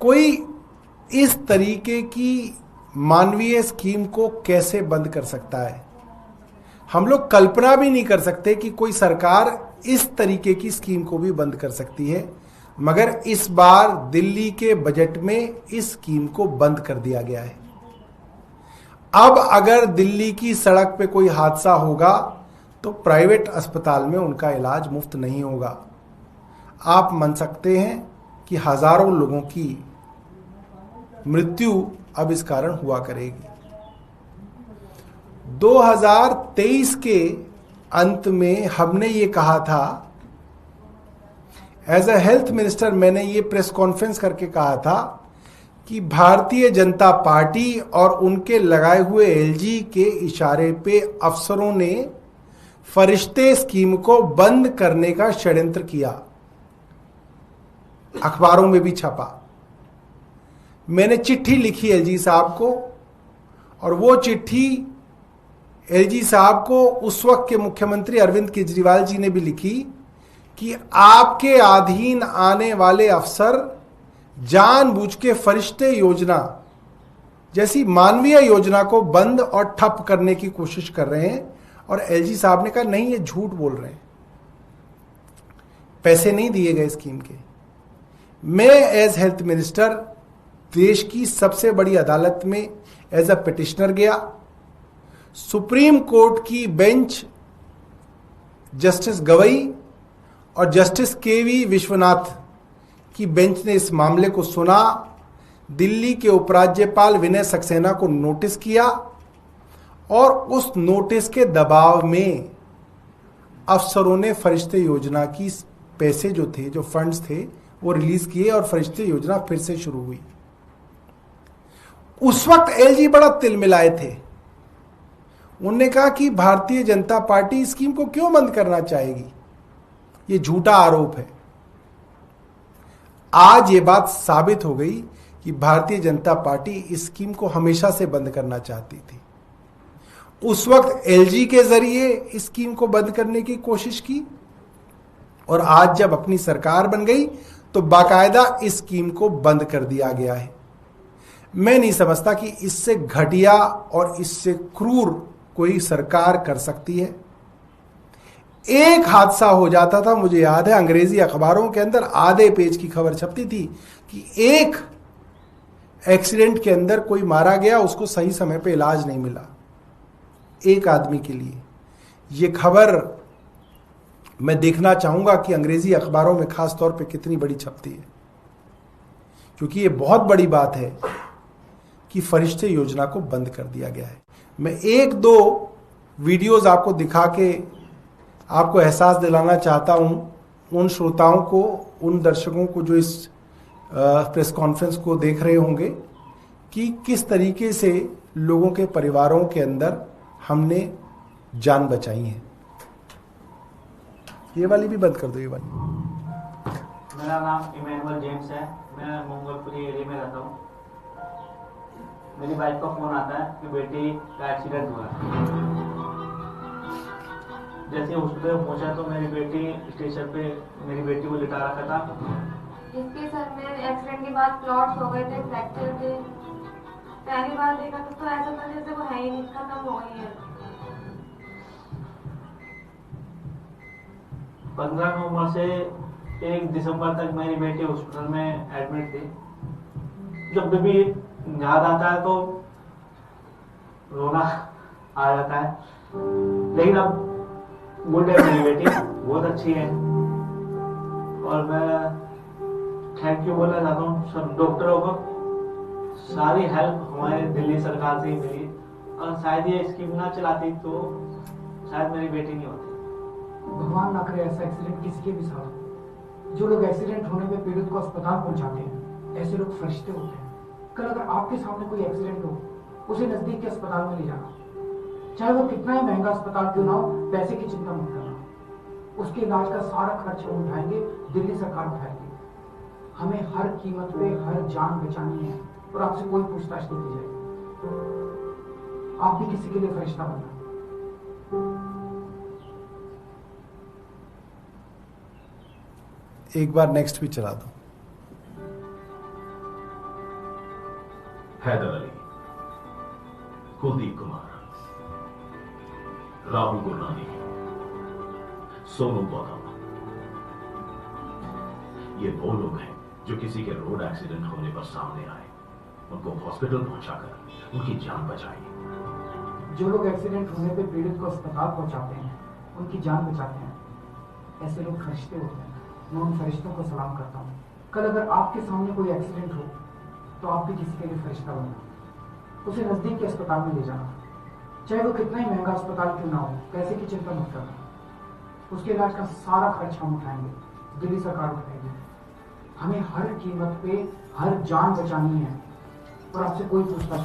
कोई इस तरीके की मानवीय स्कीम को कैसे बंद कर सकता है? हम लोग कल्पना भी नहीं कर सकते कि कोई सरकार इस तरीके की स्कीम को भी बंद कर सकती है, मगर इस बार दिल्ली के बजट में इस स्कीम को बंद कर दिया गया है। अब अगर दिल्ली की सड़क पे कोई हादसा होगा तो प्राइवेट अस्पताल में उनका इलाज मुफ्त नहीं होगा। आप मान सकते हैं कि हजारों लोगों की मृत्यु अब इस कारण हुआ करेगी। 2023 के अंत में हमने ये कहा था, एज अ हेल्थ मिनिस्टर मैंने ये प्रेस कॉन्फ्रेंस करके कहा था कि भारतीय जनता पार्टी और उनके लगाए हुए एलजी के इशारे पे अफसरों ने फरिश्ते स्कीम को बंद करने का षड्यंत्र किया। अखबारों में भी छपा। मैंने चिट्ठी लिखी एलजी साहब को, और वो चिट्ठी एलजी साहब को उस वक्त के मुख्यमंत्री अरविंद केजरीवाल जी ने भी लिखी कि आपके अधीन आने वाले अफसर जानबूझ के फरिश्ते योजना जैसी मानवीय योजना को बंद और ठप करने की कोशिश कर रहे हैं। और एलजी साहब ने कहा नहीं, ये झूठ बोल रहे हैं, पैसे नहीं दिए गए स्कीम के। मैं एज हेल्थ मिनिस्टर देश की सबसे बड़ी अदालत में एज अ पिटिशनर गया। सुप्रीम कोर्ट की बेंच जस्टिस गवई और जस्टिस केवी विश्वनाथ की बेंच ने इस मामले को सुना। दिल्ली के उपराज्यपाल विनय सक्सेना को नोटिस किया, और उस नोटिस के दबाव में अफसरों ने फरिश्ते योजना की पैसे जो थे, जो फंड्स थे, वो रिलीज किए और फरिश्ते योजना फिर से शुरू हुई। उस वक्त एलजी बड़ा तिलमिलाए थे। उन्होंने कहा कि भारतीय जनता पार्टी स्कीम को क्यों बंद करना चाहेगी, ये झूठा आरोप है। आज ये बात साबित हो गई कि भारतीय जनता पार्टी इस स्कीम को हमेशा से बंद करना चाहती थी। उस वक्त एलजी के जरिए इस स्कीम को बंद करने की कोशिश की, और आज जब अपनी सरकार बन गई तो बाकायदा इस स्कीम को बंद कर दिया गया है। मैं नहीं समझता कि इससे घटिया और इससे क्रूर कोई सरकार कर सकती है। एक हादसा हो जाता था, मुझे याद है अंग्रेजी अखबारों के अंदर आधे पेज की खबर छपती थी कि एक एक्सीडेंट के अंदर कोई मारा गया, उसको सही समय पे इलाज नहीं मिला, एक आदमी के लिए। ये खबर मैं देखना चाहूंगा कि अंग्रेजी अखबारों में खास तौर पे कितनी बड़ी छपती है, क्योंकि ये बहुत बड़ी बात है कि फरिश्ते योजना को बंद कर दिया गया है। मैं एक दो वीडियोस आपको दिखा के आपको एहसास दिलाना चाहता हूं, उन श्रोताओं को, उन दर्शकों को जो इस प्रेस कॉन्फ्रेंस को देख रहे होंगे, कि किस तरीके से लोगों के परिवारों के अंदर हमने जान बचाई है। ये वाली भी बंद कर दो, ये वाली। मेरा नाम इमैनुअल जेम्स है, मैं मंगलपुरी एरिया में रहता हूँ। मेरी वाइफ का फोन आता है कि बेटी का एक्सीडेंट हुआ है। जैसे हॉस्पिटल पहुंचा तो मेरी बेटी स्टेशन पे मेरी बेटी को लिटा रखा था। इसके सर में एक्सीडेंट के बाद क्लॉट्स हो गए थे, फ्रैक्चर थे। पहली बार देखा तो ऐसा था जैसे वो है ही नहीं, खत्म हो गई है। 15 नवंबर से 1 दिसंबर तक मेरी बेटी हॉस्पिटल में एडमिट थी। जब भी याद आता है तो रोना आ जाता है, लेकिन अब गुड है, मेरी बेटी बहुत अच्छी है। और मैं थैंक यू बोलना चाहता हूँ सब डॉक्टरों को। सारी हेल्प हमारे दिल्ली सरकार से ही मिली, और शायद ये स्कीम ना चलाती तो शायद मेरी बेटी नहीं होती। भगवान ना करे ऐसा एक्सीडेंट किसी के भी साथ। जो लोग एक्सीडेंट होने पे पीड़ित को अस्पताल पहुंचाते हैं, ऐसे लोग फरिश्ते होते हैं। कल अगर आपके सामने कोई एक्सीडेंट हो, उसे नजदीक के अस्पताल में ले जाना, चाहे वो कितना ही महंगा अस्पताल क्यों ना हो, पैसे की चिंता मत करना। उसके इलाज का सारा खर्च हम उठाएंगे, दिल्ली सरकार उठाएगी। हमें हर कीमत पे हर जान बचानी है, और आपसे कोई पूछताछ नहीं की जाएगी। आप भी किसी के लिए फरिश्ता बनना। एक बार नेक्स्ट भी चला दो। हैदर अली, कुलदीप कुमार, राहुल गुरनानी, सोनू गौतम, ये वो लोग हैं जो किसी के रोड एक्सीडेंट होने पर सामने आए, उनको हॉस्पिटल पहुंचाकर उनकी जान बचाई। जो लोग एक्सीडेंट होने पे पीड़ित को अस्पताल पहुंचाते हैं, उनकी जान बचाते हैं, ऐसे लोग फरिश्ते होते हैं। मैं उन फरिश्तों को सलाम करता हूँ। कल अगर आपके सामने कोई एक्सीडेंट हो तो आप भी किसी के लिए फरिश्ता बनना, उसे नजदीक के अस्पताल में ले जाना, चाहे वो कितना ही महंगा अस्पताल क्यों ना हो। पैसे की चिंता मत करना, उसके इलाज का सारा खर्च हम उठाएंगे, दिल्ली सरकार उठाएगी। हमें हर कीमत पे हर जान बचानी है और आपसे कोई पूछताछ